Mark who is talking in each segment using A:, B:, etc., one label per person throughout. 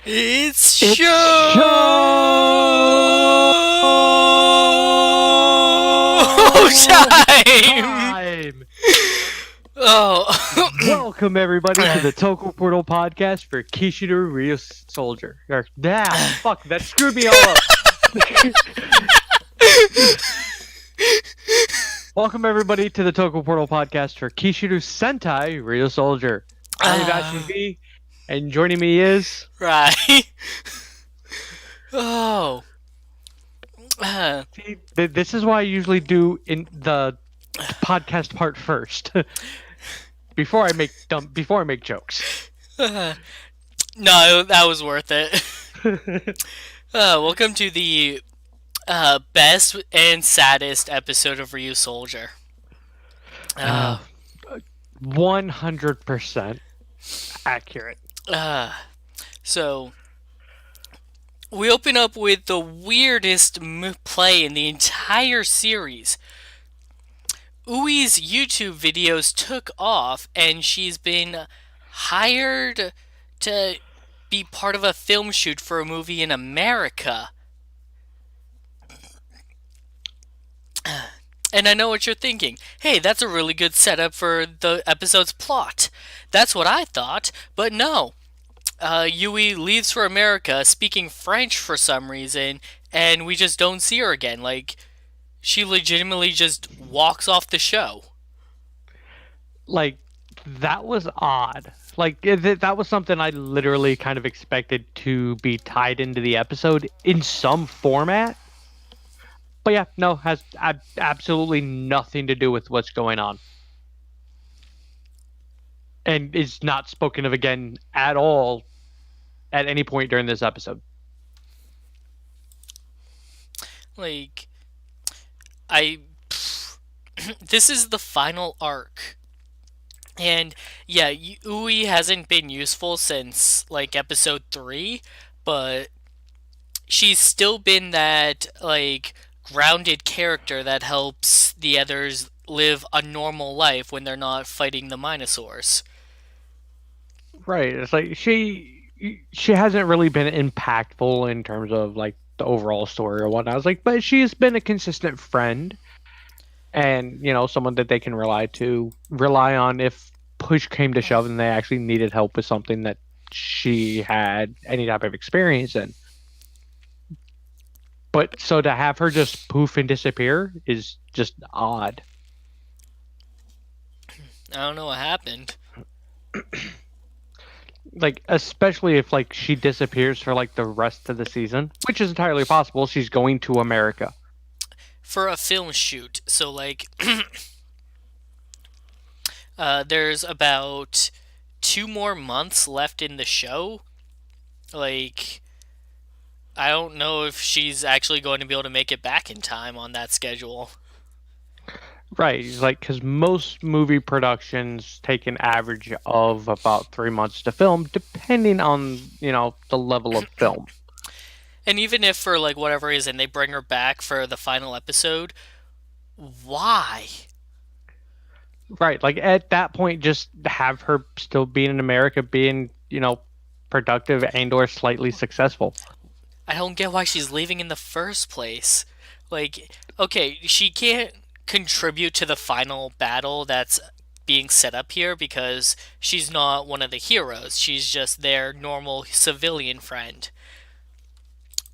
A: It's
B: It's
A: showtime!
B: time!
A: Oh,
B: Welcome everybody to the Toku Portal podcast for Kishiryu Ryusoulger. Fuck, that screwed me all up. Welcome everybody to the Toku Portal podcast for Kishiryu Sentai Ryusoulger. I am Action B, and joining me is...
A: right. Oh,
B: See, this is why I usually do in the podcast part first. before I make jokes.
A: no, that was worth it. Welcome to the best and saddest episode of Ryusoulger.
B: 100% accurate.
A: So we open up with the weirdest play in the entire series. Ui's YouTube videos took off, and she's been hired to be part of a film shoot for a movie in America. And I know what you're thinking. Hey, that's a really good setup for the episode's plot. That's what I thought, but no. Yui leaves for America speaking French for some reason, and we just don't see her again. Like, she legitimately just walks off the show.
B: Like, that was odd. Like, that was something I literally kind of expected to be tied into the episode in some format. But yeah, no, has absolutely nothing to do with what's going on. And is not spoken of again at all at any point during this episode.
A: Like, this is the final arc. And yeah, Ui hasn't been useful since like episode 3, but she's still been that like grounded character that helps the others live a normal life when they're not fighting the Minosaurs.
B: Right. It's like she hasn't really been impactful in terms of like the overall story or whatnot. I was like, but she's been a consistent friend and, you know, someone that they can rely on if push came to shove and they actually needed help with something that she had any type of experience in. But so to have her just poof and disappear is just odd.
A: I don't know what happened.
B: Like, especially if like she disappears for like the rest of the season, which is entirely possible. She's going to America
A: For a film shoot. So like there's about 2 more months left in the show. Like, I don't know if she's actually going to be able to make it back in time on that schedule.
B: Right, like because most movie productions take an average of about 3 months to film, depending on the level of film.
A: And even if for like whatever reason they bring her back for the final episode, why?
B: Right, like at that point, just have her still being in America, being productive and/or slightly successful.
A: I don't get why she's leaving in the first place. Like, okay, she can't contribute to the final battle that's being set up here because she's not one of the heroes. She's just their normal civilian friend.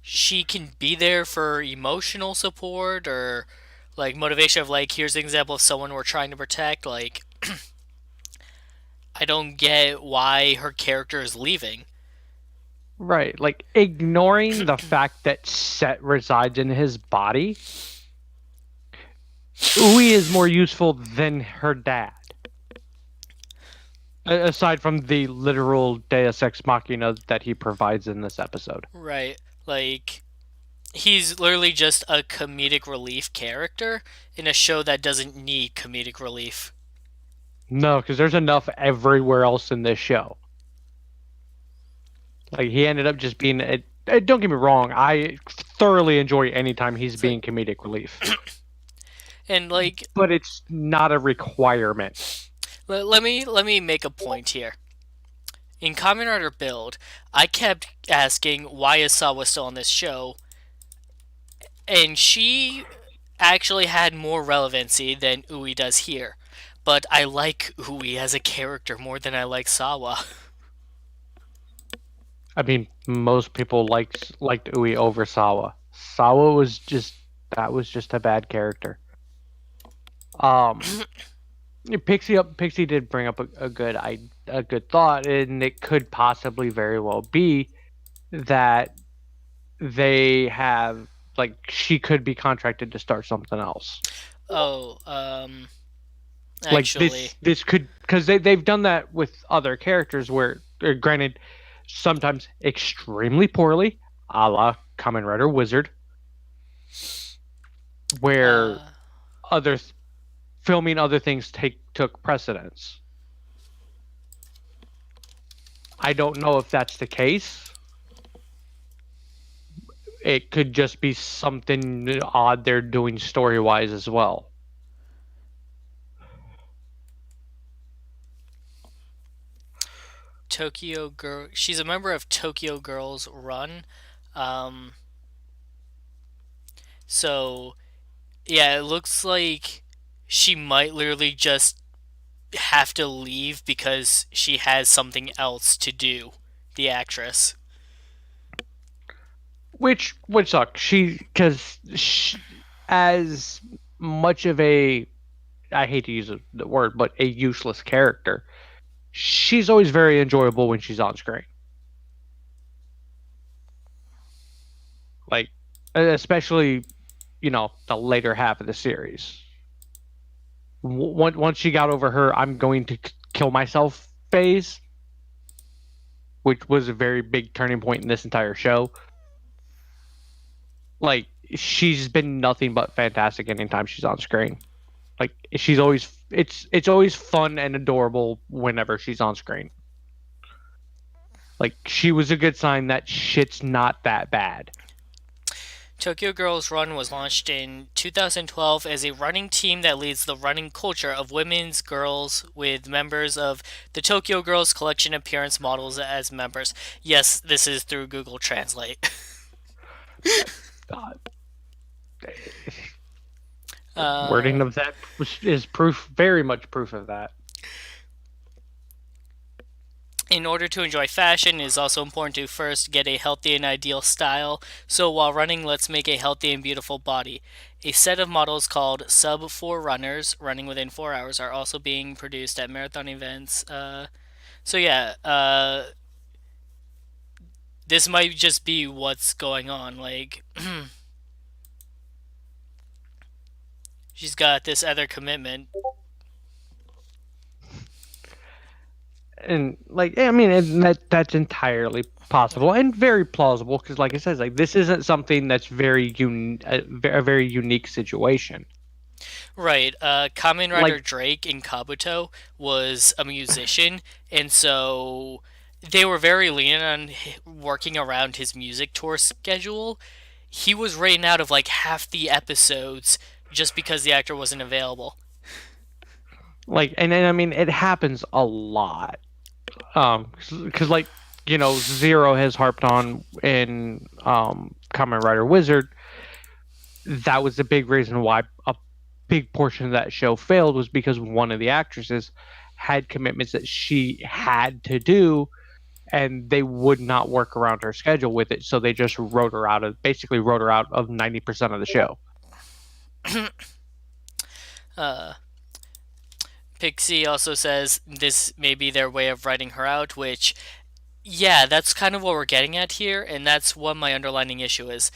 A: She can be there for emotional support or like motivation of like, here's an example of someone we're trying to protect. Like, I don't get why her character is leaving.
B: Right, like ignoring the fact that Set resides in his body, Ui is more useful than her dad. Aside from the literal Deus Ex Machina that he provides in this episode.
A: Right. Like, he's literally just a comedic relief character in a show that doesn't need comedic relief.
B: No, because there's enough everywhere else in this show. Like, he ended up just being... don't get me wrong, I thoroughly enjoy anytime he's being comedic relief.
A: And, like...
B: But it's not a requirement.
A: Let me make a point here. in Kamen Rider Build, I kept asking why is Sawa still on this show, and she actually had more relevancy than Ui does here. But I like Ui as a character more than I like Sawa.
B: I mean, most people liked Ui over Sawa. Sawa was just that was just a bad character. Um, Pixie did bring up a good thought, and it could possibly very well be that they have like she could be contracted to start something else.
A: Oh,
B: Like
A: actually,
B: this could because they've done that with other characters where, granted, sometimes extremely poorly, a la Kamen Rider Wizard, where
A: uh,
B: other filming other things took precedence. I don't know if that's the case. It could just be something odd they're doing story wise as well.
A: Tokyo Girl. She's a member of Tokyo Girls Run. Um, so yeah, it looks like she might literally just have to leave because she has something else to do. The actress.
B: Which would suck. As much of a, I hate to use the word, but a useless character, she's always very enjoyable when she's on screen. Like, especially, the later half of the series. Once she got over her I'm going to kill myself phase, which was a very big turning point in this entire show, like she's been nothing but fantastic anytime she's on screen. Like she's always it's always fun and adorable whenever she's on screen. Like she was a good sign that shit's not that bad.
A: Tokyo Girls Run was launched in 2012 as a running team that leads the running culture of women's girls with members of the Tokyo Girls collection appearance models as members. Yes, this is through Google Translate.
B: Uh,
A: uh,
B: Wording of that is proof, very much proof of that.
A: In order to enjoy fashion, it is also important to first get a healthy and ideal style. So while running, let's make a healthy and beautiful body. A set of models called Sub 4 Runners, running within 4 hours, are also being produced at marathon events. So yeah, this might just be what's going on. Like, she's got this other commitment.
B: And like I mean, and that's entirely possible and very plausible because, like I said, like this isn't something that's a very unique situation.
A: Right. Kamen
B: Like
A: Rider Drake in Kabuto was a musician, and so they were very lenient on working around his music tour schedule. He was written out of like half the episodes just because the actor wasn't available.
B: and I mean, it happens a lot. Because like Zero has harped on in Kamen Rider Wizard. That was the big reason why a big portion of that show failed was because one of the actresses had commitments that she had to do, and they would not work around her schedule with it. So they just basically wrote her out of 90% of the show.
A: Uh, Pixie also says this may be their way of writing her out, which, yeah, that's kind of what we're getting at here, and that's what my underlining issue is.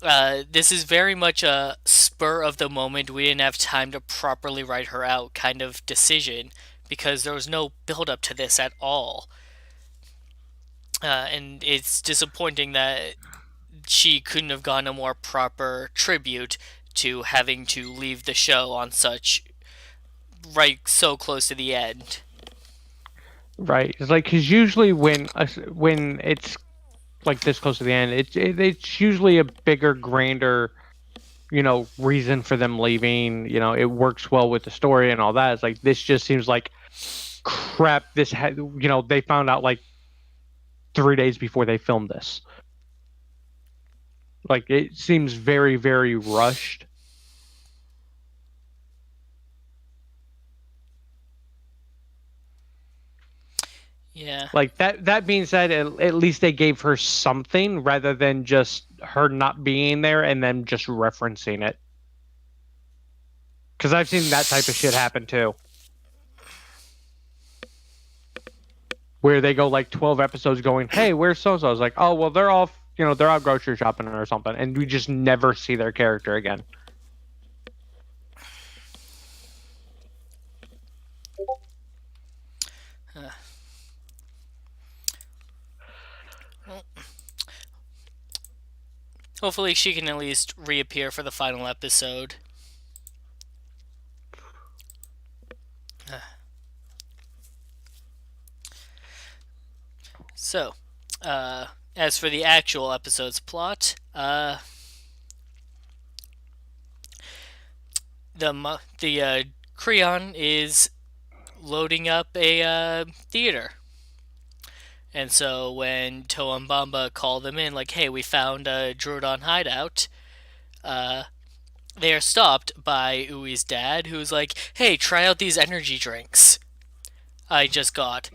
A: This is very much a spur of the moment, we didn't have time to properly write her out kind of decision because there was no build up to this at all. And it's disappointing that she couldn't have gotten a more proper tribute to having to leave the show on such right so close to the end.
B: Right? It's like because usually when it's like this close to the end, it's usually a bigger, grander, reason for them leaving. It works well with the story and all that. It's like this just seems like crap. They found out like 3 days before they filmed this. Like, it seems very, very rushed.
A: Yeah.
B: Like, that being said, at least they gave her something rather than just her not being there and then just referencing it. Because I've seen that type of shit happen too. Where they go like 12 episodes going, hey, where's so-and-so? I was like, oh, well, they're off, they're out grocery shopping or something. And we just never see their character again.
A: Hopefully she can at least reappear for the final episode. So, as for the actual episode's plot, the Creon is loading up a theater. And so when Toa and Bamba call them in, like, hey, we found a Droodon hideout, they are stopped by Ui's dad, who's like, hey, try out these energy drinks I just got.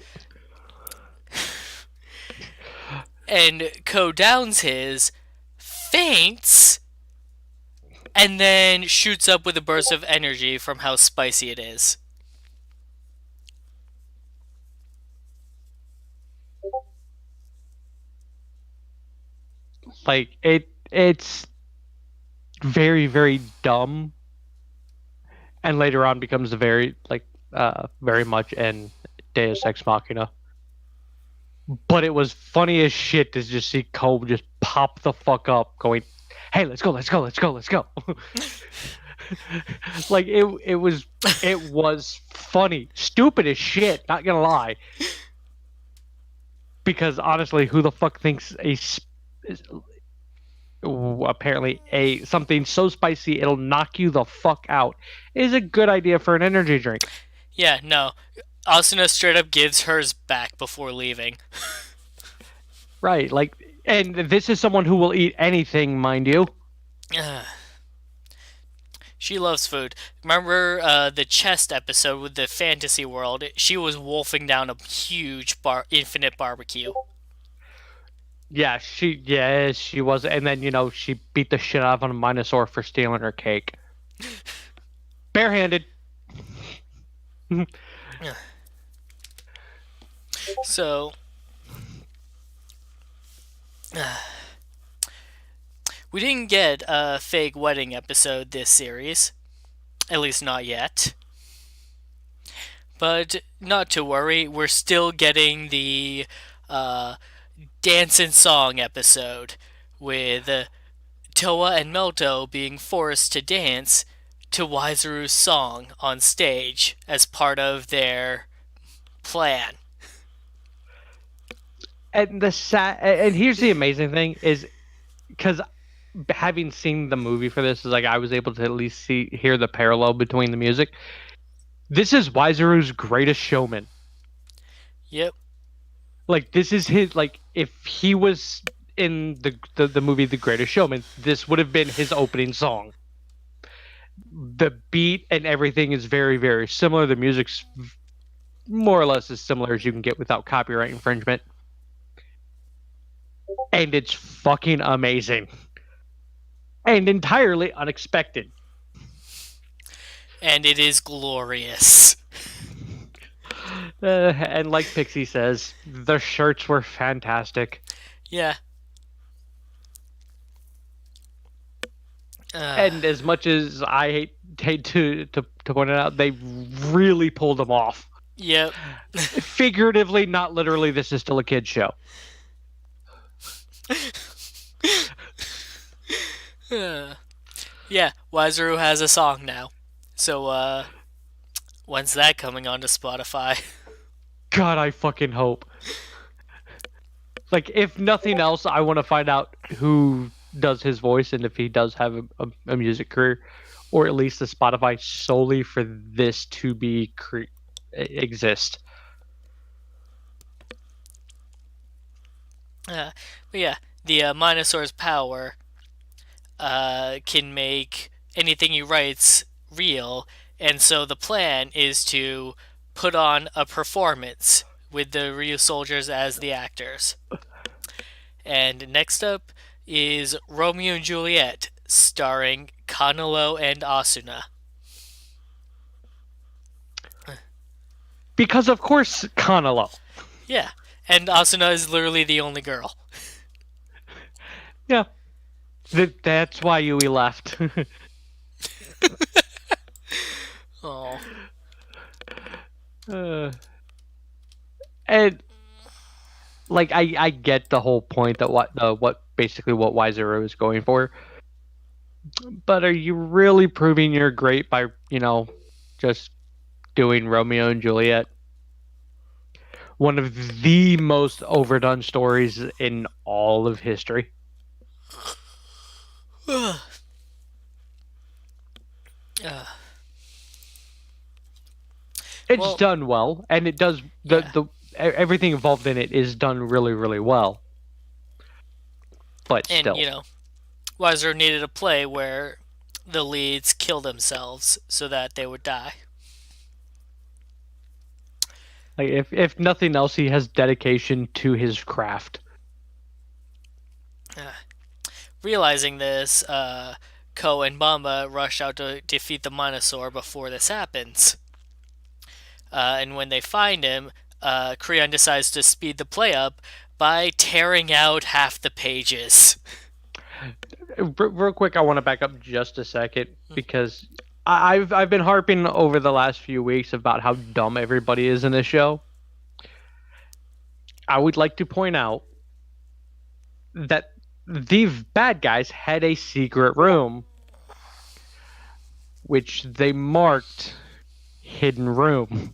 A: And Ko downs his, faints, and then shoots up with a burst of energy from how spicy it is.
B: Like, it's very, very dumb. And later on becomes very, very much in Deus Ex Machina. But it was funny as shit to just see Ko just pop the fuck up going, hey, let's go. Like, it was funny. Stupid as shit, not gonna lie. Because honestly, who the fuck thinks apparently something so spicy it'll knock you the fuck out is a good idea for an energy drink?
A: Yeah, no. Asuna straight up gives hers back before leaving.
B: Right, like, and this is someone who will eat anything, mind you.
A: She loves food. Remember the chest episode with the fantasy world? She was wolfing down a huge infinite barbecue.
B: Yeah, she was, and then she beat the shit out of a Minosaur for stealing her cake, barehanded.
A: So, we didn't get a fake wedding episode this series, at least not yet. But not to worry, we're still getting the dance and song episode with Toa and Melto being forced to dance to Waizaru's song on stage as part of their plan.
B: And and here's the amazing thing is, because having seen the movie for this, is like I was able to at least hear the parallel between the music. This is Waizaru's Greatest Showman.
A: Yep.
B: Like, this is his, like, if he was in the movie The Greatest Showman, this would have been his opening song. The beat and everything is very, very similar. The music's more or less as similar as you can get without copyright infringement. And it's fucking amazing. And entirely unexpected.
A: And it is glorious.
B: And like Pixie says, the shirts were fantastic.
A: Yeah.
B: And as much as I hate to point it out, they really pulled them off.
A: Yep.
B: Figuratively, not literally. This is still a kid's show.
A: Yeah, Waizaru has a song now. So, when's that coming onto Spotify?
B: God, I fucking hope. Like, if nothing else, I want to find out who does his voice and if he does have a music career, or at least a Spotify solely for this to be exist.
A: But yeah, the Minosaur's power can make anything he writes real, and so the plan is to put on a performance with the Ryu soldiers as the actors. And next up is Romeo and Juliet, starring Kanalo and Asuna.
B: Because of course Kanalo.
A: Yeah, and Asuna is literally the only girl.
B: Yeah, that's why Yui left.
A: Oh,
B: uh, and like I get the whole point that what basically what Wizero is going for, but are you really proving you're great by just doing Romeo and Juliet? One of the most overdone stories in all of history. It's
A: well,
B: done well, and it does
A: yeah,
B: the everything involved in it is done really really well. But
A: and
B: still,
A: Weiser needed a play where the leads kill themselves so that they would die.
B: like if nothing else, he has dedication to his craft.
A: Uh, Realizing this, Ko and Bamba rush out to defeat the Minosaur before this happens. And when they find him, Creon decides to speed the play up by tearing out half the pages.
B: Real quick, I want to back up just a second because I've been harping over the last few weeks about how dumb everybody is in this show. I would like to point out that the bad guys had a secret room, which they marked hidden room.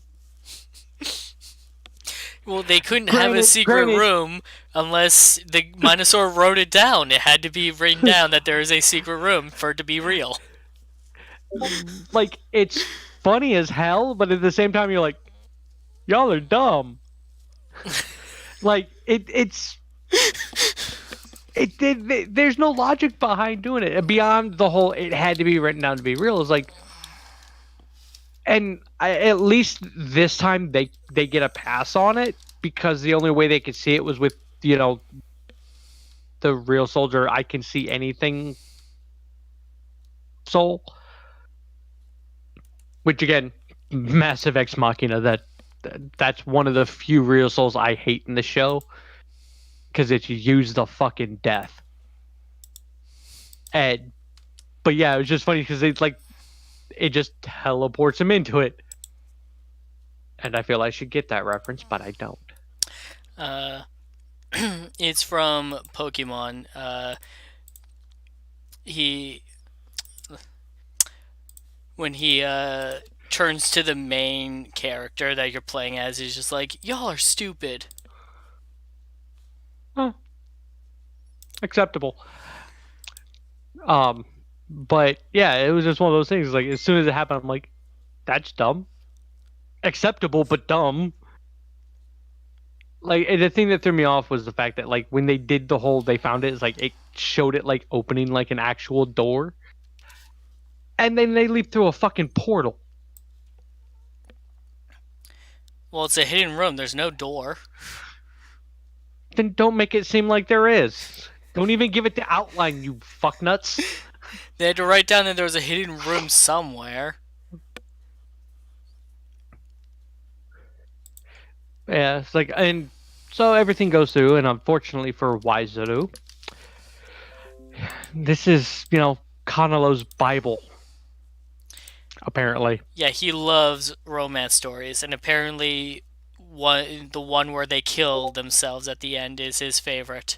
A: Well, they couldn't have a secret
B: Granted,
A: room unless the Minosaur wrote it down. It had to be written down that there is a secret room for it to be real.
B: like it's funny as hell, but at the same time, you're like, y'all are dumb. Like there's no logic behind doing it beyond the whole. It had to be written down to be real. It's like, and at least this time they get a pass on it because the only way they could see it was with the real soldier. I can see anything. Soul, which again, massive ex machina. That's one of the few real souls I hate in the show because it's used the fucking death. And but yeah, it was just funny because it's like it just teleports him into it, and I feel I should get that reference, but I don't.
A: Uh, it's from Pokemon. He when he turns to the main character that you're playing as, he's just like, "Y'all are stupid."
B: Huh, acceptable. Um, but yeah, it was just one of those things. Like as soon as it happened, I'm like, that's dumb. Acceptable, but dumb. Like the thing that threw me off was the fact that like when they did the whole, they found it, it's like it showed it like opening like an actual door, and then they leap through a fucking portal.
A: Well, it's a hidden room. There's no door.
B: Then don't make it seem like there is. Don't even give it the outline, you fucknuts.
A: They had to write down that there was a hidden room somewhere.
B: Yeah, it's like, and so everything goes through, and unfortunately for Waizaru, this is, Kanalo's Bible, apparently.
A: Yeah, he loves romance stories, and apparently, the one where they kill themselves at the end is his favorite.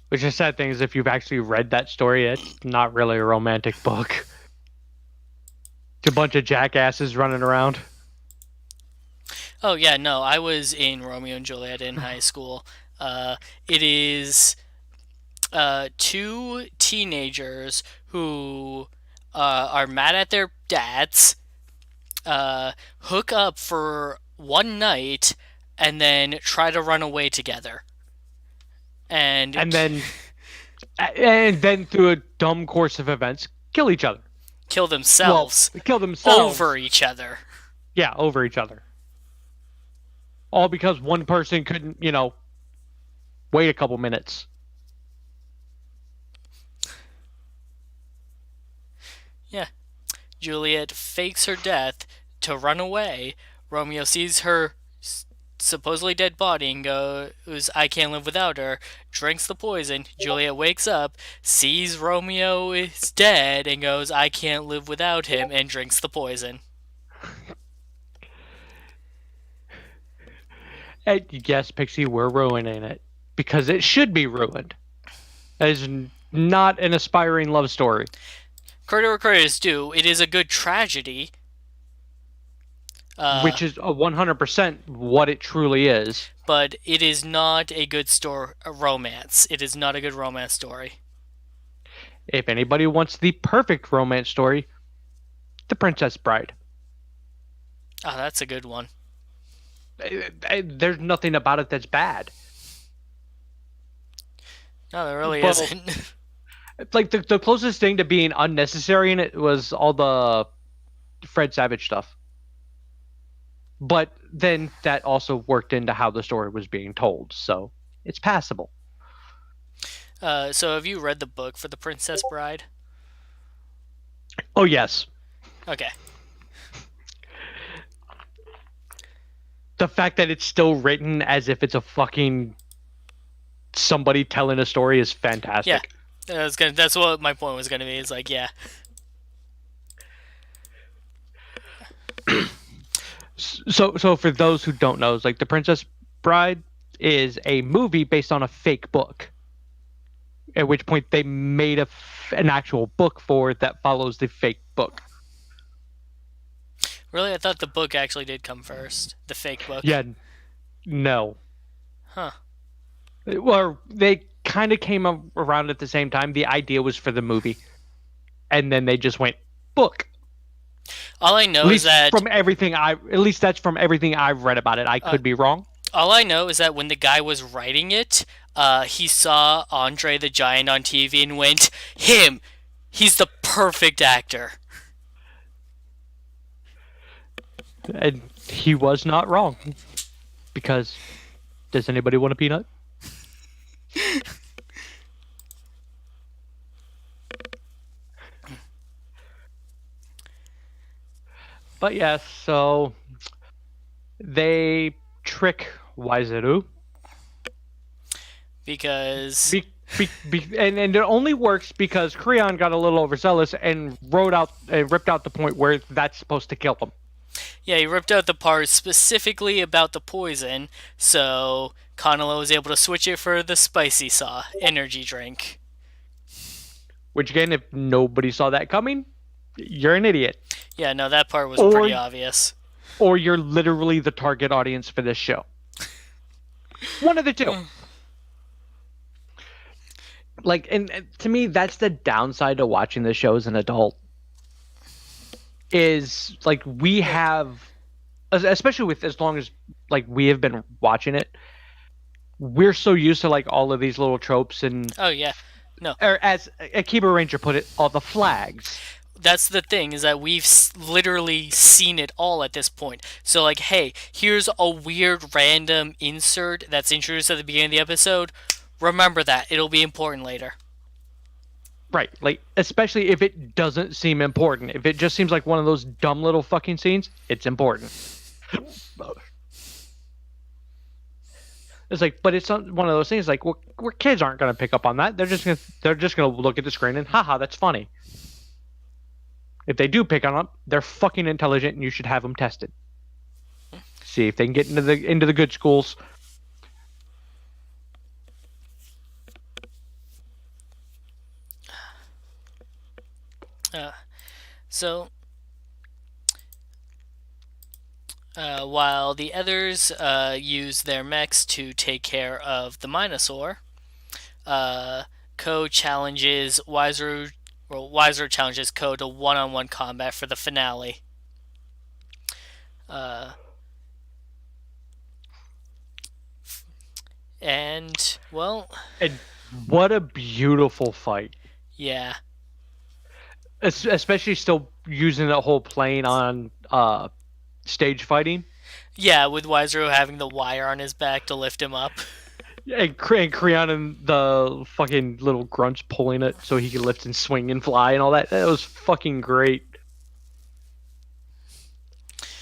B: Which is sad thing is if you've actually read that story, it's not really a romantic book. It's a bunch of jackasses running around.
A: Oh yeah, no, I was in Romeo and Juliet in high school. It is two teenagers who are mad at their dads hook up for one night and then try to run away together. And
B: and then through a dumb course of events, kill each other.
A: kill
B: Well,
A: themselves
B: kill
A: over
B: themselves.
A: each other.
B: Yeah, over each other. All because one person couldn't, wait a couple minutes.
A: Yeah. Juliet fakes her death to run away. Romeo sees her supposedly dead body and goes, I can't live without her, drinks the poison. Juliet wakes up, sees Romeo is dead, and goes, I can't live without him, and drinks the poison.
B: And yes, Pixie, we're ruining it because it should be ruined. That is not an aspiring love story.
A: Credit where credit is due, it is a good tragedy.
B: Which is 100% what it truly is.
A: But it is not a good romance. It is not a good romance story.
B: If anybody wants the perfect romance story, The Princess Bride.
A: Oh, that's a good one.
B: There's nothing about it that's bad.
A: No, there really isn't.
B: Like the closest thing to being unnecessary in it was all the Fred Savage stuff. But then that also worked into how the story was being told, so it's passable.
A: So have you read the book for The Princess Bride?
B: Oh, yes.
A: Okay.
B: The fact that it's still written as if it's a fucking somebody telling a story is fantastic.
A: Yeah. That's what my point was gonna be. It's like, yeah.
B: So for those who don't know, it's like The Princess Bride is a movie based on a fake book. At which point they made an actual book for it that follows the fake book.
A: Really, I thought the book actually did come first. The fake book.
B: Yeah, no.
A: Huh.
B: Well, they kind of came around at the same time. The idea was for the movie, and then they just went book.
A: All I know is that
B: at least that's from everything I've read about it. I could be wrong.
A: all I know is that when the guy was writing it, he saw Andre the Giant on TV and went, him! He's the perfect actor.
B: And he was not wrong. Because, does anybody want a peanut? But yes, so they trick Waizaru.
A: Because
B: And it only works because Creon got a little overzealous and ripped out the point where that's supposed to kill him.
A: yeah, he ripped out the part specifically about the poison, so Kanalo was able to switch it for the spicy saw energy drink.
B: Which again, if nobody saw that coming, you're an idiot.
A: Yeah, no, that part was pretty obvious.
B: Or you're literally the target audience for this show. One of the two. Like, and to me, that's the downside to watching the show as an adult. Is like we have, especially with as long as like we have been watching it, we're so used to like all of these little tropes and
A: Oh yeah, no.
B: or as Akiba Ranger put it, all the flags.
A: That's the thing, is that we've literally seen it all at this point. So like, hey, here's a weird random insert that's introduced at the beginning of the episode. Remember that. It'll be important later.
B: Right, like especially if it doesn't seem important. If it just seems like one of those dumb little fucking scenes, it's important. It's like, but it's not one of those things like where kids aren't going to pick up on that. They're just gonna look at the screen and haha, that's funny. If they do pick on it, they're fucking intelligent, and you should have them tested. See if they can get into the good schools.
A: So, while the others use their mechs to take care of the Minosaur, Ko challenges Wiser. Well, Wiser challenges Ko to one-on-one combat for the finale. Uh, and well,
B: And what a beautiful fight.
A: yeah,
B: Especially still using the whole plane on stage fighting.
A: yeah, with Wiseru having the wire on his back to lift him up.
B: And Creon and the fucking little grunts pulling it so he can lift and swing and fly and all that. That was fucking great.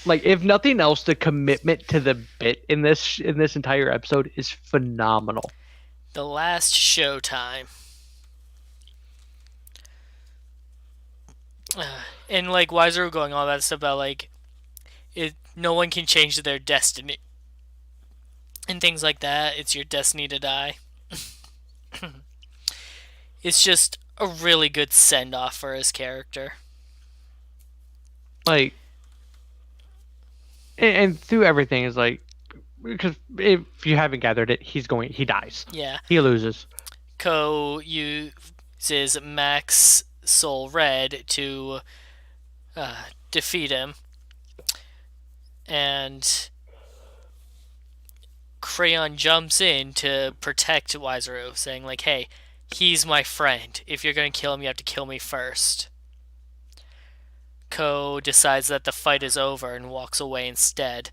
B: Like, if nothing else, the commitment to the bit in this entire episode is phenomenal.
A: The last showtime. And like Wiseru going all that stuff about like no one can change their destiny and things like that. It's your destiny to die. It's just a really good send off for his character.
B: Like, and through everything is like, because if you haven't gathered it, he dies.
A: Yeah.
B: He loses.
A: Ko uses Max Soul Red to defeat him, and Crayon jumps in to protect Wiseru, saying like, "Hey, he's my friend. If you're gonna kill him, you have to kill me first." Ko decides that the fight is over and walks away instead,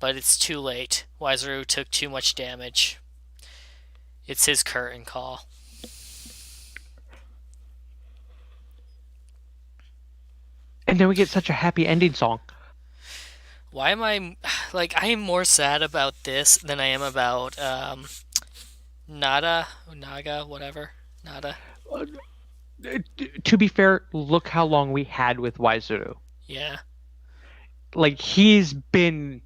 A: but it's too late. Wiseru took too much damage. It's his curtain call.
B: And then we get such a happy ending song.
A: Why am I like I am more sad about this than I am about Naga, whatever. Nada.
B: To be fair, look how long we had with Waizuru.
A: Yeah.
B: Like, he's been,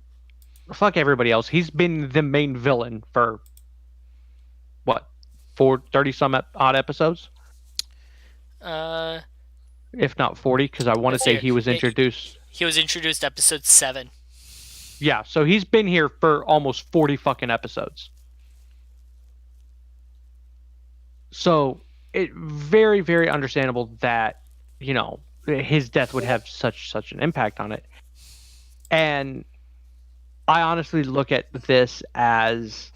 B: fuck everybody else, he's been the main villain for what, 30 some odd episodes,
A: Uh
B: if not 40, because I want to
A: let's
B: say
A: hear.
B: he was introduced.
A: He was introduced episode 7.
B: Yeah, so he's been here for almost 40 fucking episodes. So it very, very understandable that, you know, his death would have such an impact on it. And I honestly look at this as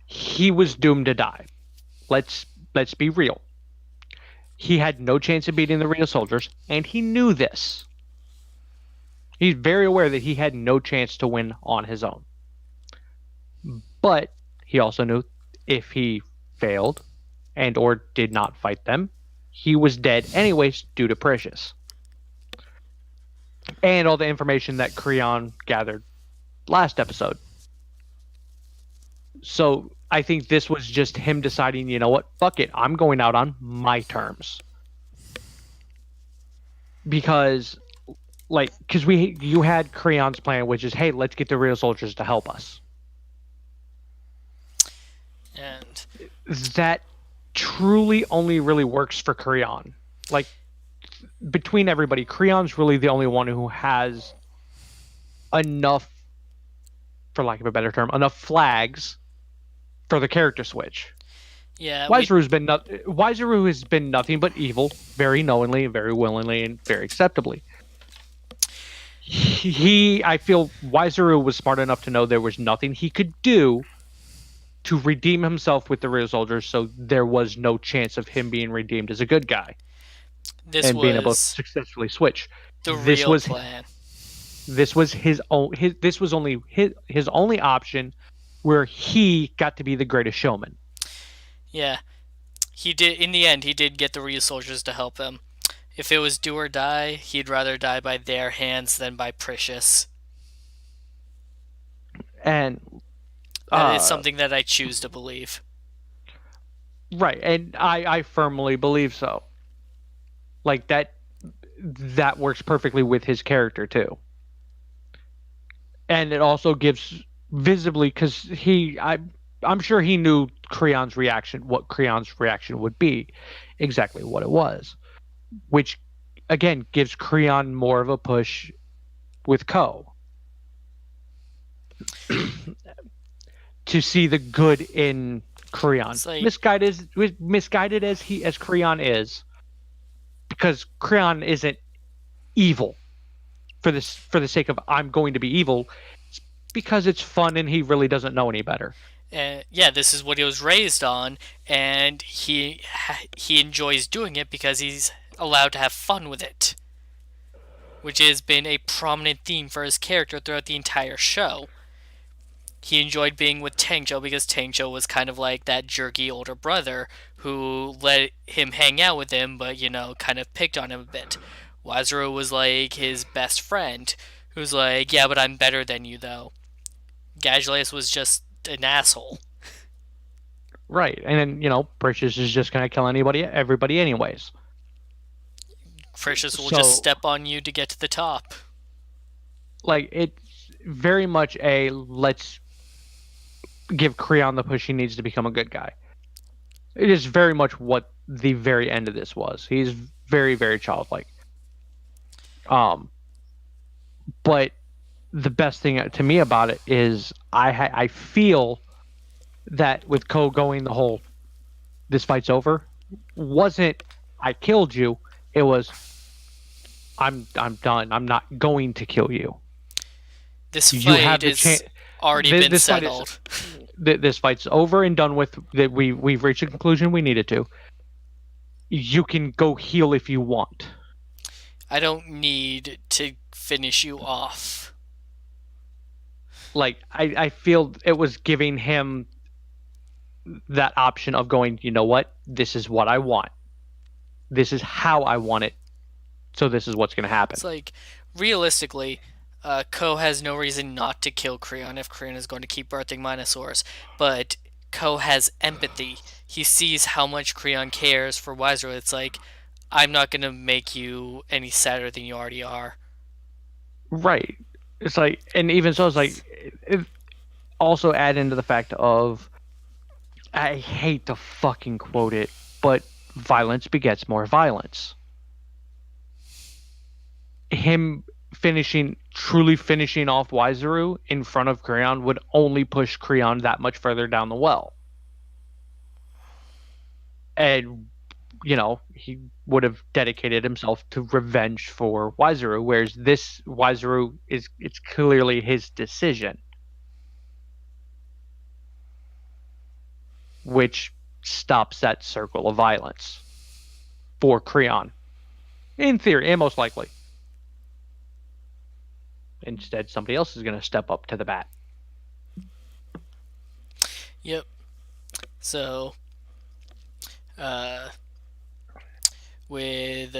B: he was doomed to die. Let's be real. He had no chance of beating the Ryusoulgers, and he knew this. He's very aware that he had no chance to win on his own. But he also knew if he failed and or did not fight them, he was dead anyways due to Precious. And all the information that Creon gathered last episode. So I think this was just him deciding, you know what, fuck it, I'm going out on my terms. Because you had Creon's plan, which is, hey, let's get the Ryusoulgers to help us.
A: And
B: that truly only really works for Creon. Like, between everybody, Creon's really the only one who has enough, for lack of a better term, enough flags for the character switch.
A: yeah,
B: Wiseru has been nothing but evil, very knowingly, very willingly, and very acceptably. I feel Wiseru was smart enough to know there was nothing he could do to redeem himself with the Ryusoulgers, so there was no chance of him being redeemed as a good guy and being able to successfully switch.
A: This was the real plan.
B: This was this was only his only option, where he got to be the greatest showman.
A: Yeah, he did. In the end, he did get the Ryusoulgers to help him. If it was do or die, he'd rather die by their hands than by Precious.
B: And
A: that is something that I choose to believe.
B: Right, and I firmly believe so. Like, that works perfectly with his character too. And it also gives visibly, because I'm sure he knew what Creon's reaction would be, exactly what it was, which again gives Creon more of a push with Ko to see the good in Creon. Like, misguided as Creon is, because Creon isn't evil. for the sake of I'm going to be evil. It's because it's fun and he really doesn't know any better.
A: And yeah, this is what he was raised on, and he enjoys doing it because he's allowed to have fun with it, which has been a prominent theme for his character throughout the entire show. He enjoyed being with Tangjo because Tangjo was kind of like that jerky older brother who let him hang out with him, but kind of picked on him a bit. Wazuru was like his best friend, who's like, yeah, but I'm better than you though. Gajlius was just an asshole.
B: Right. And then, Precious is just going to kill everybody anyways.
A: Precious will just step on you to get to the top.
B: Like, it's very much a let's give Creon the push he needs to become a good guy. It is very much what the very end of this was. He's very, very childlike. But the best thing to me about it is I feel that with Ko going the whole this fight's over wasn't I killed you. It was I'm done. I'm not going to kill you.
A: This fight has already been settled.
B: This fight's over and done with. That we've reached a conclusion we needed to. You can go heal if you want.
A: I don't need to finish you off.
B: Like I feel it was giving him that option of going, you know what? This is what I want. This is how I want it. So this is what's going to happen.
A: It's like, realistically, Ko has no reason not to kill Creon if Creon is going to keep birthing Minosaurs. But Ko has empathy. He sees how much Creon cares for Wazuru. It's like, I'm not going to make you any sadder than you already are.
B: Right. It's like, and even so, it's like, it also add into the fact of, I hate to fucking quote it, but violence begets more violence. Him truly finishing off Wazuru in front of Creon would only push Creon that much further down the well. And, he would have dedicated himself to revenge for Wazuru, whereas this Wazuru it's clearly his decision. Which stops that circle of violence for Creon. In theory, and most likely. Instead, somebody else is going to step up to the bat.
A: Yep. So, with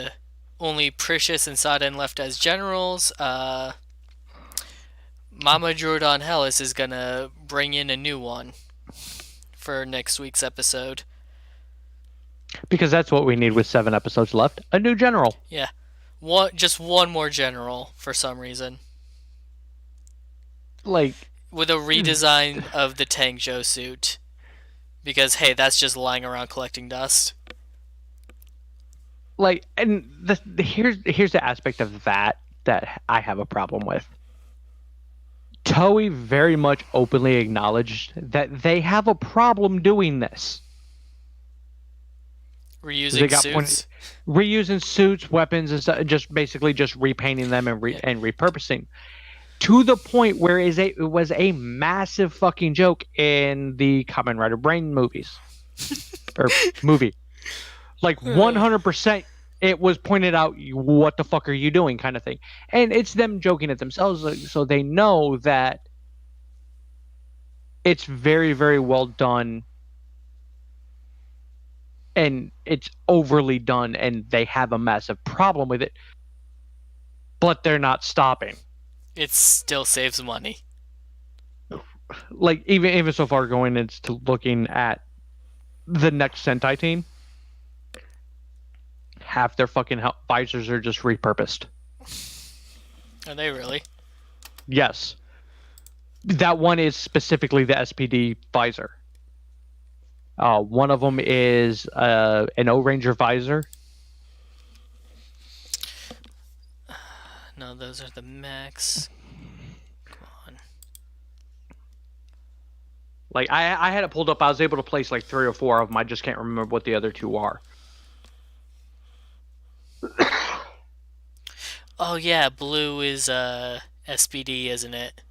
A: only Precious and Saden left as generals, Mama Jordan Hellis is going to bring in a new one for next week's episode.
B: Because that's what we need with 7 episodes left. A new general.
A: Yeah. Just one more general for some reason.
B: Like,
A: with a redesign of the Tangjo suit. Because, hey, that's just lying around collecting dust.
B: Like, and here's the aspect of that I have a problem with. Toei very much openly acknowledged that they have a problem doing this.
A: Reusing suits?
B: Reusing suits, weapons, and stuff, just basically just repainting them and repurposing. To the point where it was a massive fucking joke in the Kamen Rider Brain movies. Or movie. Like 100% it was pointed out, what the fuck are you doing kind of thing. And it's them joking at themselves, so they know that it's very, very well done. And it's overly done, and they have a massive problem with it. But they're not stopping.
A: It still saves money.
B: Like, even so far going into looking at the next Sentai team, half their fucking visors are just repurposed.
A: Are they really?
B: Yes. That one is specifically the SPD visor. One of them is an O-Ranger visor.
A: No, those are the Max. Come on.
B: Like, I had it pulled up. I was able to place like 3 or 4 of them. I just can't remember what the other 2 are.
A: Oh yeah, blue is SPD, isn't it?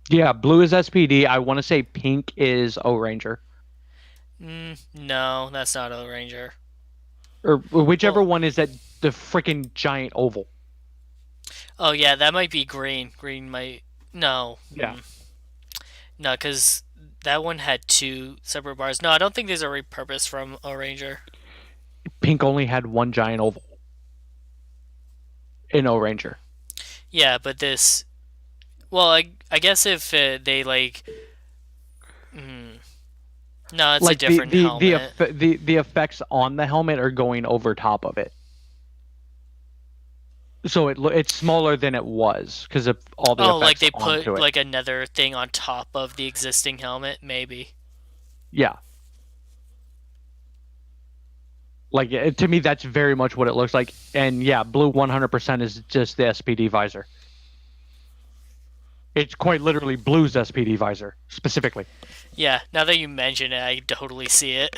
B: Yeah, blue is SPD. I want to say pink is O Ranger,
A: No, that's not a Ranger.
B: or whichever
A: Well,
B: one is that the freaking giant oval.
A: oh yeah, that might be green. Green might no,
B: Yeah,
A: no, because that one had two separate bars. No, I don't think there's a repurpose from a Ranger.
B: pink only had one giant oval in O Ranger.
A: Yeah, but this. Well, I guess if they like, mm, no, it's a
B: Like the
A: different
B: the the
A: helmet.
B: eff- the effects on the helmet are going over top of it, so it's smaller than it was because of all the
A: Oh, like
B: effects
A: they
B: onto
A: put
B: it.
A: like another thing on top of the existing helmet, maybe.
B: Yeah, like to me, that's very much what it looks like. And yeah, blue 100% is just the SPD visor. It's quite literally blue's SPD visor specifically.
A: Yeah, now that you mention it, I totally see it.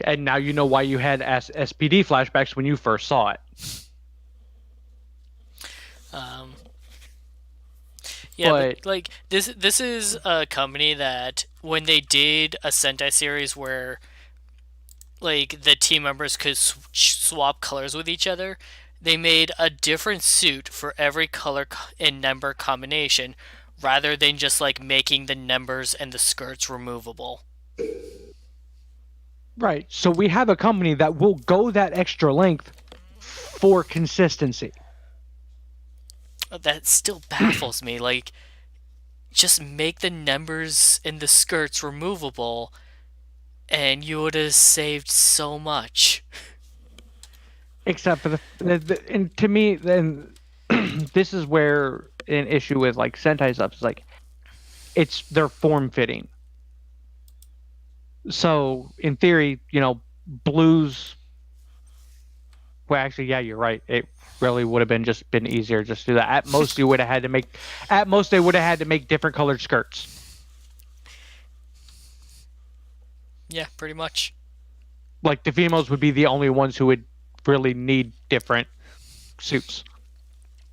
B: And now you know why you had SPD flashbacks when you first saw it.
A: Um, yeah, but
B: But
A: like this is a company that when they did a Sentai series where like the team members could swap colors with each other, they made a different suit for every color and number combination rather than just like making the numbers and the skirts removable.
B: right, so we have a company that will go that extra length for consistency.
A: That still baffles me. Like, just make the numbers and the skirts removable, and you would have saved so much.
B: Except for and to me, then this is where an issue with like Sentai stuff is like it's they're form fitting. So in theory, blues. Well, actually, yeah, you're right. It really would have been easier just to do that. At most, you would have had to make. At most, they would have had to make different colored skirts.
A: Yeah, pretty much.
B: Like the females would be the only ones who would really need different suits.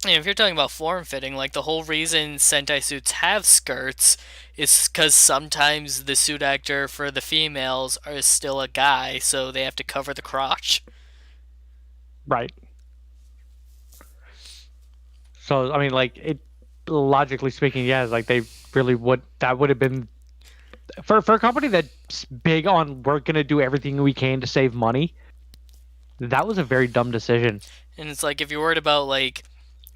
A: And if you're talking about form fitting, like the whole reason Sentai suits have skirts is because sometimes the suit actor for the females is still a guy, so they have to cover the crotch.
B: Right. So I mean, like it logically speaking, yeah, it's like they really would. That would have been for a company that's big on we're gonna do everything we can to save money. That was a very dumb decision.
A: And it's like if you're worried about like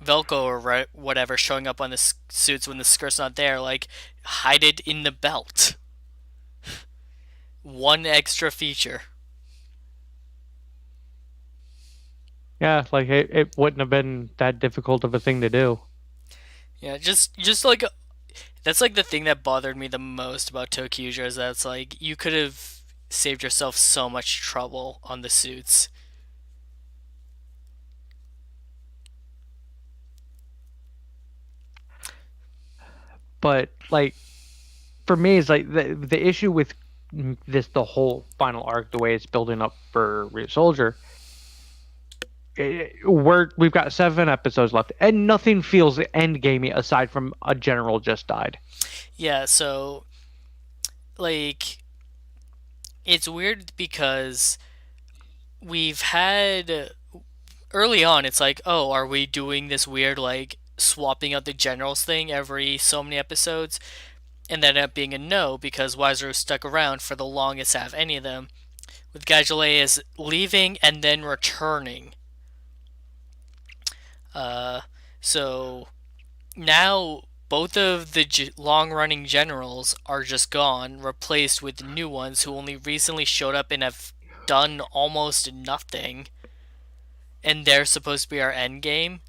A: Velcro or whatever showing up on the suits when the skirt's not there, like hide it in the belt. One extra feature.
B: Yeah, like it wouldn't have been that difficult of a thing to do.
A: Yeah, just like that's like the thing that bothered me the most about Tokuja is that it's like you could have saved yourself so much trouble on the suits.
B: But like for me, it's like the issue with the whole final arc, the way it's building up for Ryusoulger. We've got 7 episodes left, and nothing feels endgamey aside from a general just died.
A: Yeah, so like it's weird because we've had early on it's like, "Oh, are we doing this weird like swapping out the generals thing every so many episodes?" And that ended up being a no because Wiseru stuck around for the longest out of any of them, with Gajale leaving and then returning. Uh, so now both of the long-running generals are just gone, replaced with new ones who only recently showed up and have done almost nothing. And they're supposed to be our end game.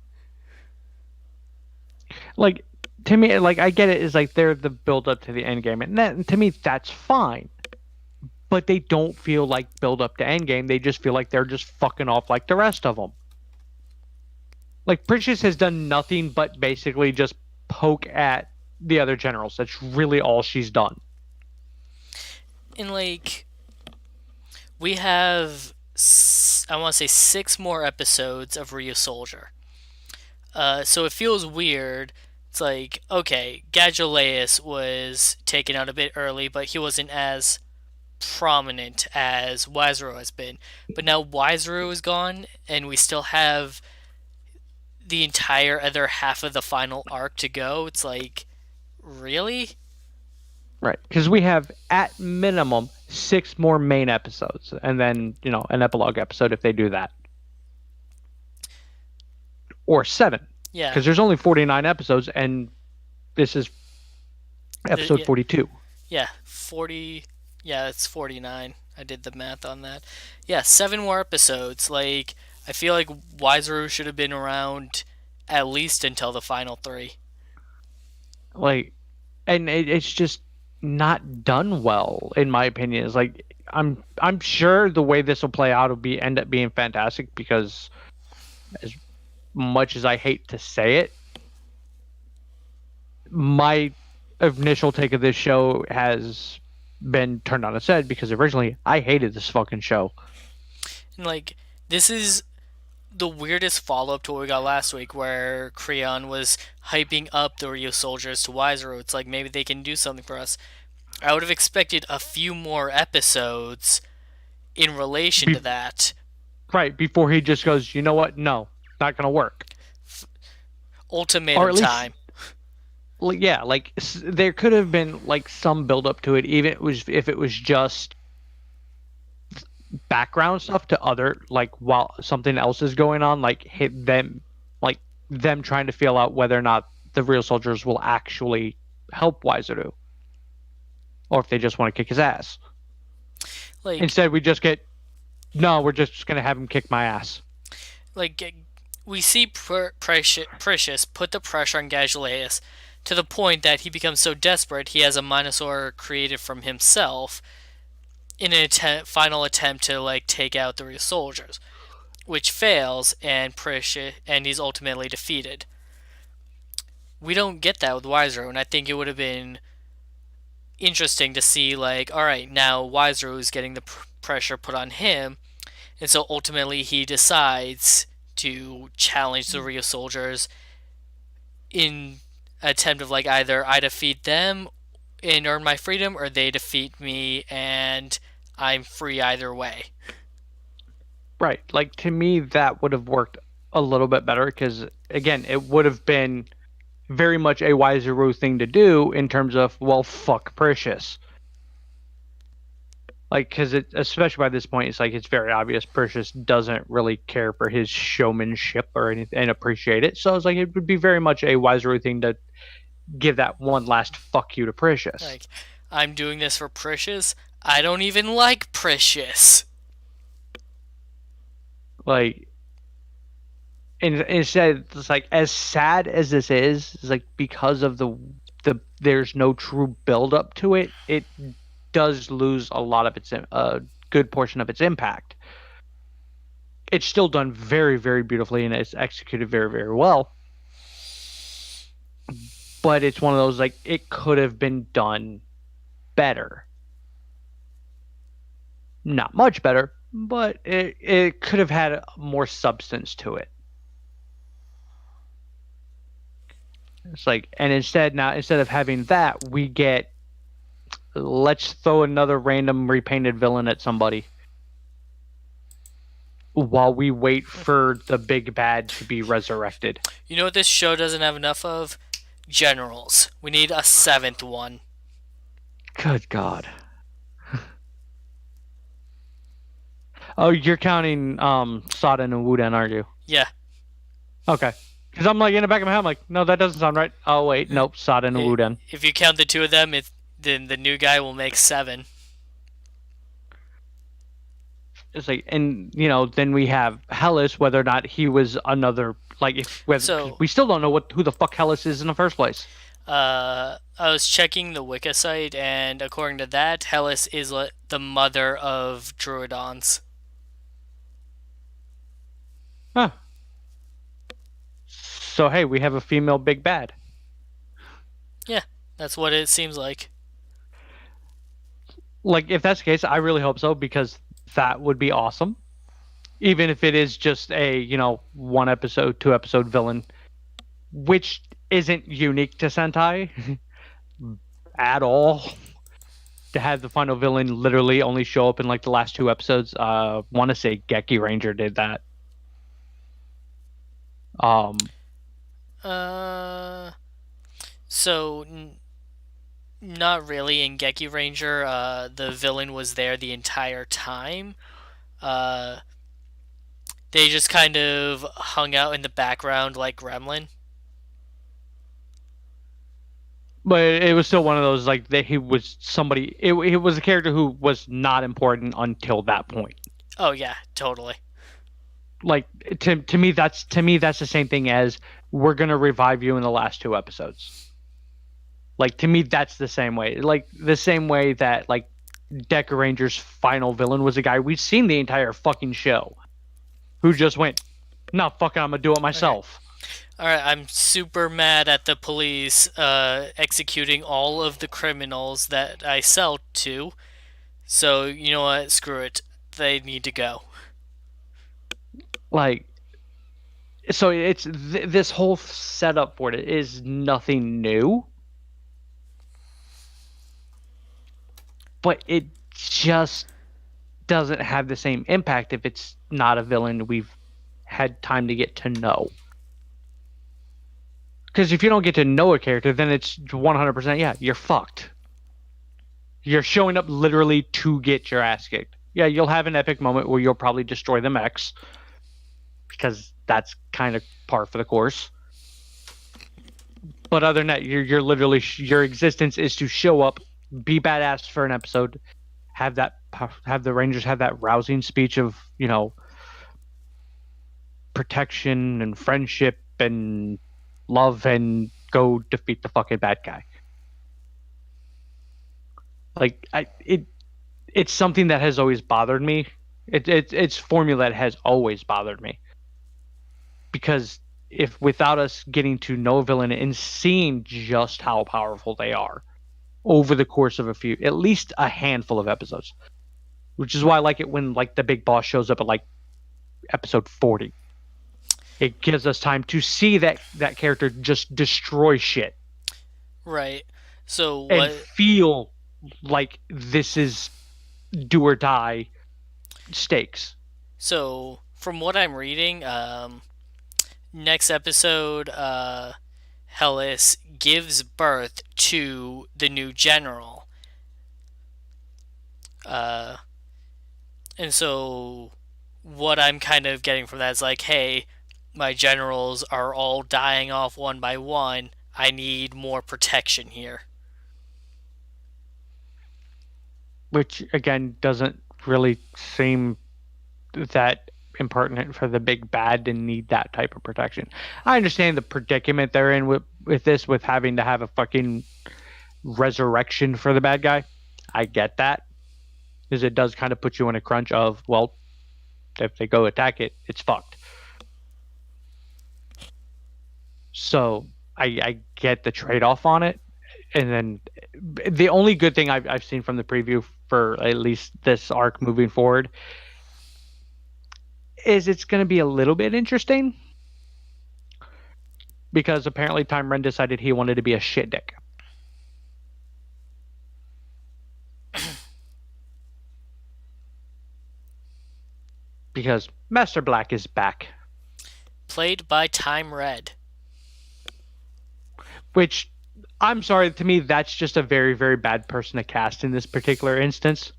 B: Like to me, like I get it is like they're the build up to the end game, and that to me that's fine. But they don't feel like build up to end game. They just feel like they're just fucking off like the rest of them. Like Princess has done nothing but basically just poke at the other generals. That's really all she's done.
A: And like we have I want to say 6 more episodes of Ryusoulger. So it feels weird. It's like, okay, Gadgelaeus was taken out a bit early, but he wasn't as prominent as Wiseru has been. But now Wiseru is gone, and we still have the entire other half of the final arc to go. It's like, really?
B: Right. Because we have at minimum 6 more main episodes, and then an epilogue episode if they do that, or 7,
A: Yeah.
B: because there's only 49 episodes, and this is episode
A: Yeah,
B: 42.
A: yeah, 40. Yeah, it's 49. I did the math on that. Yeah, 7 more episodes. Like, I feel like Wiseru should have been around at least until the final 3.
B: Like, and it's just not done well in my opinion. It's like I'm sure the way this will play out will be end up being fantastic, because as much as I hate to say it, my initial take of this show has been turned on its head, because originally I hated this fucking show.
A: And, like, this is the weirdest follow up to what we got last week, where Creon was hyping up the Ryu soldiers to Wiseru. It's like maybe they can do something for us. I would have expected a few more episodes in relation to
B: Be-
A: that.
B: right before he just goes, you know what? No, not gonna work. Or
A: Ultimatum
B: at least,
A: time.
B: yeah, like there could have been like some build up to it, even if it was just background stuff to other, like while something else is going on, like hit them, like them trying to feel out whether or not the real soldiers will actually help Wiseru, or if they just want to kick his ass.
A: Like,
B: Instead, we just get, no, we're just gonna have him kick my ass.
A: like we see Precious put the pressure on Gadgelaeus to the point that he becomes so desperate he has a Minosaur created from himself in an final attempt to like take out the real soldiers, which fails, and he's ultimately defeated. We don't get that with Wiseru, and I think it would have been interesting to see like, all right, now Wiseru is getting the pressure put on him, and so ultimately he decides to challenge the Rio soldiers in an attempt of like either I defeat them and earn my freedom, or they defeat me and I'm free either way.
B: Right. Like to me, that would have worked a little bit better, because again, it would have been very much a Wiseru thing to do in terms of, well, fuck Precious. Like, because especially by this point, it's like it's very obvious Precious doesn't really care for his showmanship or anything and appreciate it. So it's like it would be very much a Wiseru thing to give that one last fuck you to Precious.
A: Like, I'm doing this for Precious. I don't even like Precious.
B: Like, instead, it's like as sad as this is, it's like because of the there's no true build up to it. It does lose a lot of its a good portion of its impact. It's still done very, very beautifully, and it's executed very, very well. But it's one of those, like, it could have been done better. Not much better, but it could have had more substance to it. It's like, and instead of having that, we get, let's throw another random repainted villain at somebody while we wait for the big bad to be resurrected.
A: You know what this show doesn't have enough of? Generals. We need a 7th one.
B: Good God. Oh, you're counting Sada and Wuden, aren't you?
A: Yeah.
B: Okay. Because I'm like in the back of my head, I'm like, no, that doesn't sound right. Oh wait, nope, Sada and Wuden.
A: If you count the two of them, then the new guy will make 7.
B: It's like, and then we have Hellas, whether or not he was another, like, if whether
A: So,
B: we still don't know who the fuck Hellas is in the first place.
A: I was checking the Wicca site, and according to that, Hellas is the mother of Druidons.
B: Huh. So hey, we have a female big bad.
A: Yeah, that's what it seems like.
B: Like, if that's the case, I really hope so, because that would be awesome. even if it is just a, one episode, two episode villain, which isn't unique to Sentai at all. To have the final villain literally only show up in like the last two episodes. Want to say Geki Ranger did that. Um,
A: Uh, so not really in Geki Ranger. The villain was there the entire time. Uh, they just kind of hung out in the background like Gremlin.
B: but it was still one of those like he was somebody. It was a character who was not important until that point.
A: Oh yeah, totally.
B: Like to me that's the same thing as we're gonna revive you in the last two episodes. Like to me that's the same way. Like the same way that like Deca Ranger's final villain was a guy we'd seen the entire fucking show who just went, "No, fuck it, I'm gonna do it
A: Okay.
B: myself."
A: All right, I'm super mad at the police executing all of the criminals that I sell to. So you know what? Screw it. They need to go.
B: Like so it's this whole setup for it is nothing new, but it just doesn't have the same impact if it's not a villain we've had time to get to know. Because if you don't get to know a character, then it's 100%, yeah, you're fucked. You're showing up literally to get your ass kicked. Yeah, you'll have an epic moment where you'll probably destroy the mechs, because that's kind of par for the course. But other than that, you're literally your existence is to show up, be badass for an episode, have the Rangers have that rousing speech of protection and friendship and love, and go defeat the fucking bad guy. Like it's something that has always bothered me. It's formula that has always bothered me, because if without us getting to know a villain and seeing just how powerful they are over the course of at least a handful of episodes, which is why I like it when like the big boss shows up at like episode 40. It gives us time to see that character just destroy shit
A: Right. So
B: and
A: what?
B: feel like this is do or die stakes.
A: So from what I'm reading, next episode, Hellas gives birth to the new general. Uh, and so what I'm kind of getting from that is like, hey, my generals are all dying off one by one. I need more protection here.
B: Which again doesn't really seem that impertinent for the big bad to need that type of protection. I understand the predicament they're in with this, with having to have a fucking resurrection for the bad guy. I get that, because it does kind of put you in a crunch of, well, if they go attack it, it's fucked. So I get the trade off on it. And then the only good thing I've seen from the preview for at least this arc moving forward is it's going to be a little bit interesting, because apparently Time Ren decided he wanted to be a shit dick. Because Master Black is back,
A: Played by Time Red.
B: which I'm sorry, to me that's just a very very bad person to cast in this particular instance,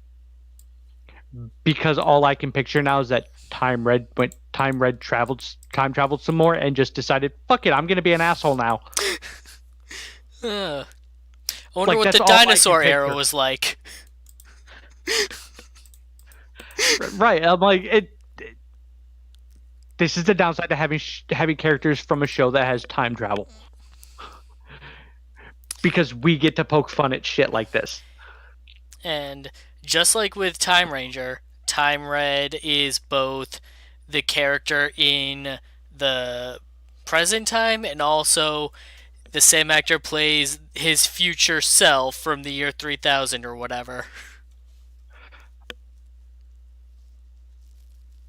B: because all I can picture now is that Time Red time traveled some more and just decided, fuck it, I'm going to be an asshole now.
A: I wonder
B: Like
A: what
B: that's
A: the
B: all I can
A: dinosaur era
B: picture.
A: was like.
B: Right. I'm like this is the downside to having characters from a show that has time travel, because we get to poke fun at shit like this.
A: And just like with Time Ranger, Time Red is both the character in the present time and also the same actor plays his future self from the year 3000 or whatever.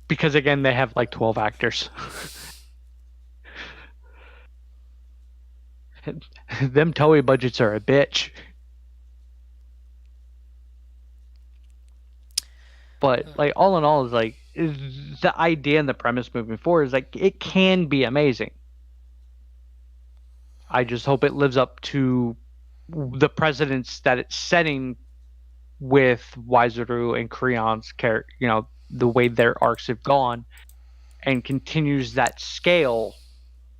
B: because again they have like 12 actors. Them Toei budgets are a bitch. But like all in all, is like the idea and the premise moving forward is like it can be amazing. I just hope it lives up to the precedents that it's setting with Wizuru and Creon's character, the way their arcs have gone, and continues that scale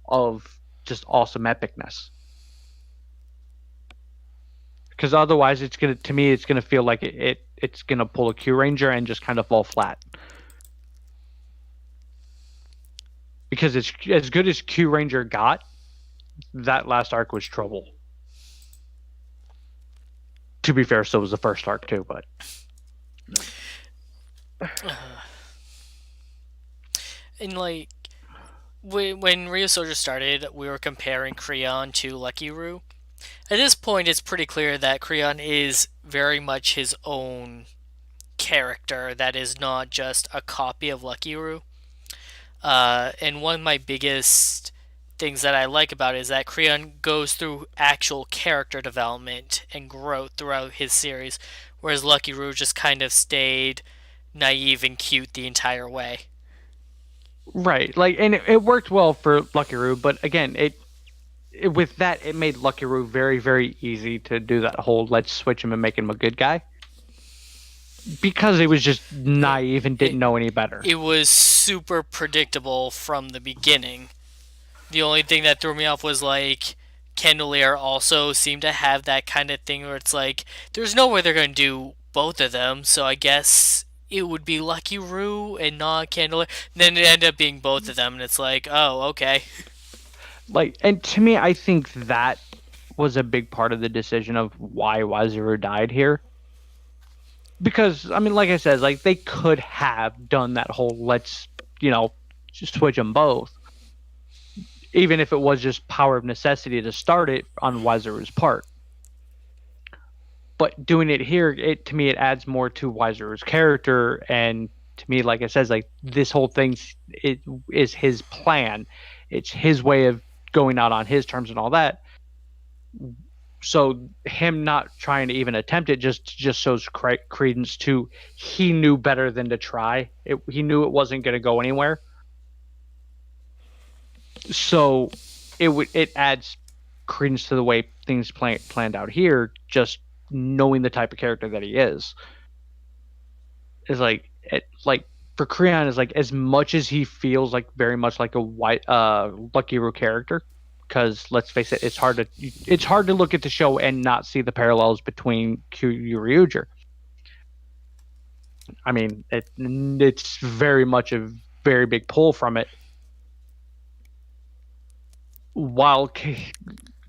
B: of just awesome epicness. Because otherwise, to me, it's gonna feel like it's gonna pull a Q Ranger and just kind of fall flat. Because it's as good as Q Ranger got, that last arc was trouble. To be fair, so was the first arc too, but
A: And like when Ryusoulger started, we were comparing Creon to Lucky Roo. At this point, it's pretty clear that Creon is very much his own character that is not just a copy of Lucky Roo. And one of my biggest things that I like about it is that Creon goes through actual character development and growth throughout his series, whereas Lucky Roo just kind of stayed naive and cute the entire way.
B: right, like, and it worked well for Lucky Roo, but again, with that, it made Lucky Roo very, very easy to do that whole let's switch him and make him a good guy because he was just
A: Yeah,
B: naive and didn't
A: it,
B: know any better.
A: it was super predictable from the beginning. The only thing that threw me off was like Candelier also seemed to have that kind of thing where it's like there's no way they're going to do both of them, so I guess it would be Lucky Roo and not Candelier. And then it ended up being both of them, and it's like, oh, okay.
B: Like, and to me, I think that was a big part of the decision of why Wazuru died here. Because I mean, like I said, like they could have done that whole let's just switch them both, even if it was just power of necessity to start it on Wiseru's part. But doing it here, to me it adds more to Wiseru's character, and to me, like I said, like this whole thing it is his plan. It's his way of going out on his terms and all that. So him not trying to even attempt it just shows credence to he knew better than to try. He knew it wasn't going to go anywhere. So it adds credence to the way things planned out here. Just knowing the type of character that he is like for Creon is like as much as he feels like very much like a white Lucky Roo character. Because let's face it, it's hard to look at the show and not see the parallels between Kishiryu. I mean, it's very much a very big pull from it. While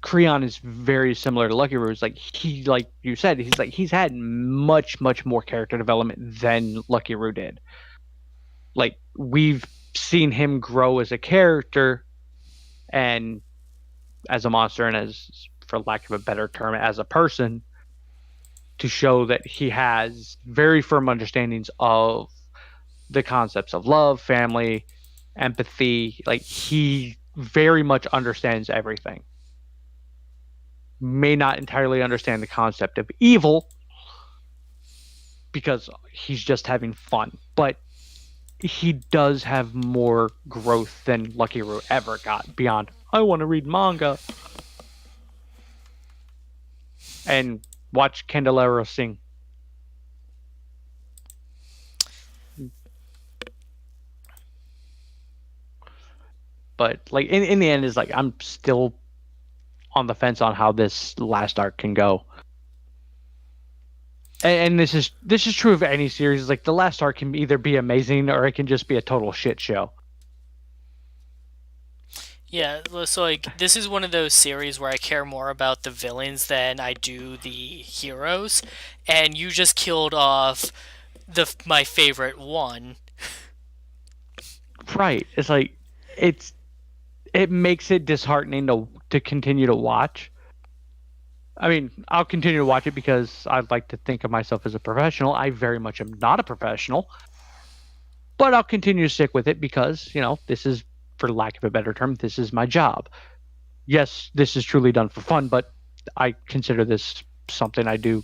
B: Creon is very similar to Lucky Roo, like like you said, he's had much more character development than Lucky Roo did. Like we've seen him grow as a character and as a monster and as, for lack of a better term, as a person, to show that he has very firm understandings of the concepts of love, family, empathy. Like he very much understands everything. May not entirely understand the concept of evil because he's just having fun, but he does have more growth than Lucky Roo ever got beyond I want to read manga and watch Candelero sing. But like in the end is like I'm still on the fence on how this last arc can go. And this is true of any series. Like the last arc can either be amazing or it can just be a total shit show.
A: Yeah, so like this is one of those series where I care more about the villains than I do the heroes, and you just killed off my favorite one.
B: Right. It's like it makes it disheartening to continue to watch. I mean, I'll continue to watch it because I like to think of myself as a professional. I very much am not a professional. but I'll continue to stick with it because, this is, for lack of a better term, this is my job. Yes, this is truly done for fun, but I consider this something I do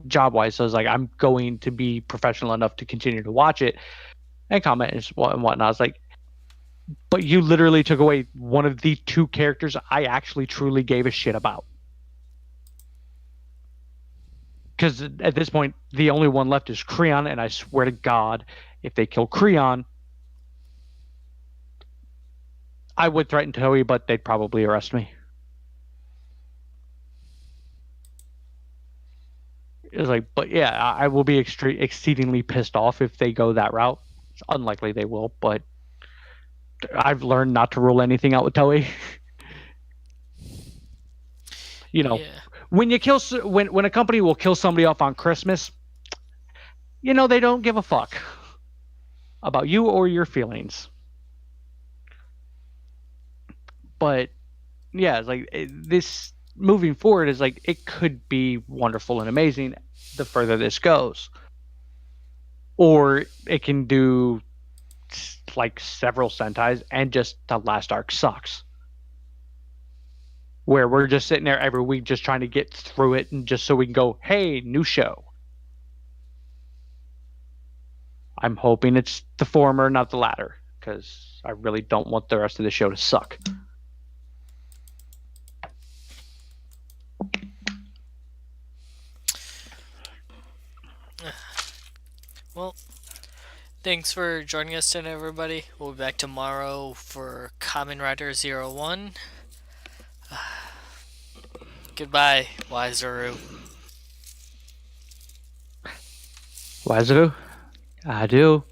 B: job wise. So it's like I'm going to be professional enough to continue to watch it and comment and whatnot. I was like, but you literally took away one of the two characters I actually truly gave a shit about. Because at this point, the only one left is Creon, and I swear to God, if they kill Creon, I would threaten Toei, but they'd probably arrest me. It's like, but yeah, I will be exceedingly pissed off if they go that route. It's unlikely they will, but I've learned not to rule anything out with Toei. you know,
A: Yeah.
B: when you kill when a company will kill somebody off on Christmas, they don't give a fuck about you or your feelings. But yeah, it's like this moving forward is like it could be wonderful and amazing the further this goes, or it can do like several Sentais and just the last arc sucks. Where we're just sitting there every week just trying to get through it and just so we can go, hey, new show. I'm hoping it's the former, not the latter, because I really don't want the rest of the show to suck.
A: Well, thanks for joining us tonight, everybody. We'll be back tomorrow for Kamen Rider 01. Goodbye, Wiseru.
B: Wazoo, I do.